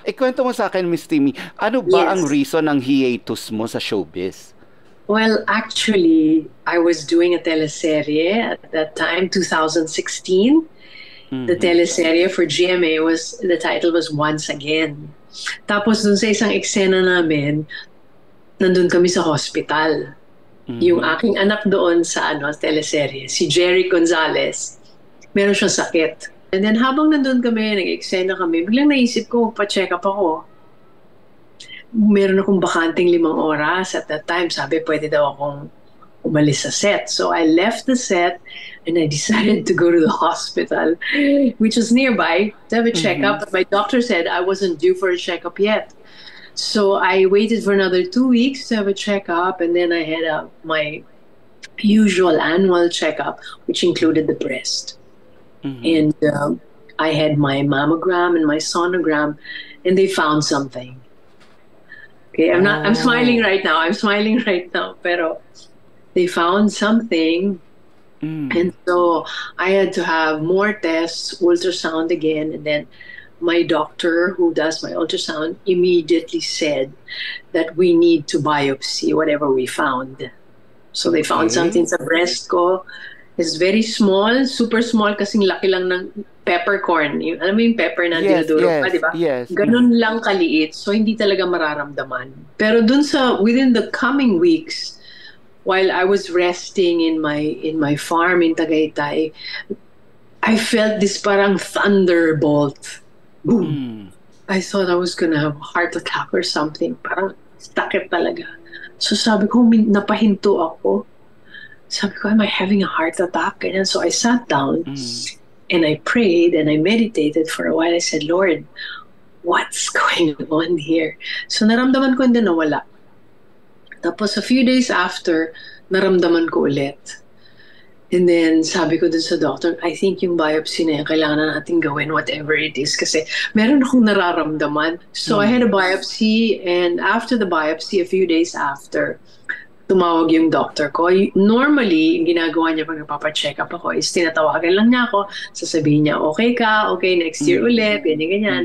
Kwento mo sa akin, Miss Timmy, ano ba ang Yes. reason ng hiatus mo sa showbiz? Well, actually, I was doing a teleserye at that time, 2016. The Mhm. teleserye for GMA was, the title was Once Again. Tapos dun sa isang eksena namin, nandun kami sa hospital. Yung Mhm. aking anak doon sa teleserye, si Jerry Gonzalez, meron siyang sakit. And then habang nandun kami, nag-eksena kami, biglang naisip ko, pa-check up ako. Meron akong bakanting 5 oras at that time. Sabi, pwede daw akong umalis sa set. So I left the set and I decided to go to the hospital, which was nearby, to have a checkup. Mhm. But my doctor said I wasn't due for a checkup yet. So I waited for another 2 weeks to have a checkup, and then I had my usual annual checkup, which included the breast. Mhm. And I had my mammogram and my sonogram, and they found something. Okay, I'm smiling Oh. right now. I'm smiling right now. Pero they found something. Mm. And so I had to have more tests, ultrasound again. And then my doctor who does my ultrasound immediately said that we need to biopsy whatever we found. So they found something Okay. sa breast ko. It's very small, super small, kasing laki lang ng peppercorn. Yung, alam mo yung pepper na Yes, dinudurog pa, di yes, ba? yes. Ganun lang kaliit. So hindi talaga mararamdaman. Pero dun sa, within the coming weeks, while I was resting in my farm in Tagaytay, I felt this parang thunderbolt. Boom. Mm. I thought I was gonna have a heart attack or something. Parang sakit talaga. So sabi ko, napahinto ako. Sabi ko, am I having a heart attack? And so I sat down Mm. and I prayed and I meditated for a while. I said, Lord, what's going on here? So naramdaman ko hindi nawala. Tapos a few days after, naramdaman ko ulit. And then sabi ko dun sa doctor, I think yung biopsy na yan, kailangan na natin gawin whatever it is kasi meron akong nararamdaman. So I had a Mm. biopsy, and after the biopsy, a few days after, tumawag yung doctor ko. Normally, yung ginagawa niya pag nagpapacheck up ako is tinatawagan lang niya ako, sasabihin niya, okay ka, okay, next year Mm. ulit, ganyan-ganyan.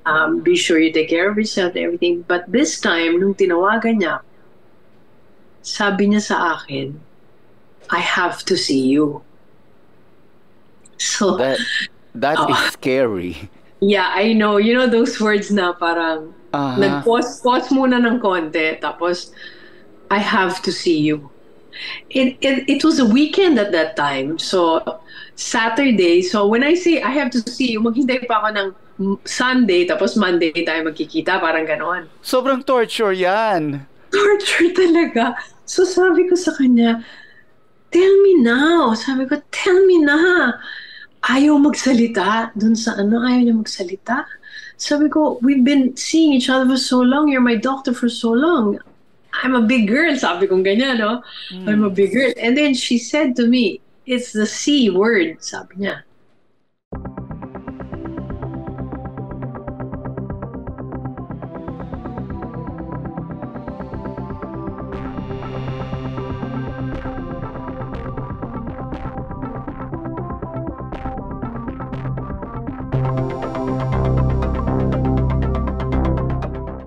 Mm. Be sure you take care of yourself and everything. But this time, nung tinawagan niya, sabi niya sa akin, I have to see you. So, That that is uh, scary. yeah, I know. You know those words na parang Uh-huh. nag-pause muna ng konti, tapos, I have to see you. It was a weekend at that time. So, Saturday. So, when I say I have to see you, maghintay pa ako ng Sunday, tapos Monday tayo magkikita, parang ganon. Sobrang torture 'yan. Torture talaga. So, sabi ko sa kanya, tell me now. Sabi ko, tell me na. Ayaw magsalita. Dun sa ayaw niya magsalita. Sabi ko, we've been seeing each other for so long. You're my doctor for so long. I'm a big girl. Sabi kong ganyan, no? I'm a Mm. big girl. And then she said to me, it's the C word, sabi niya.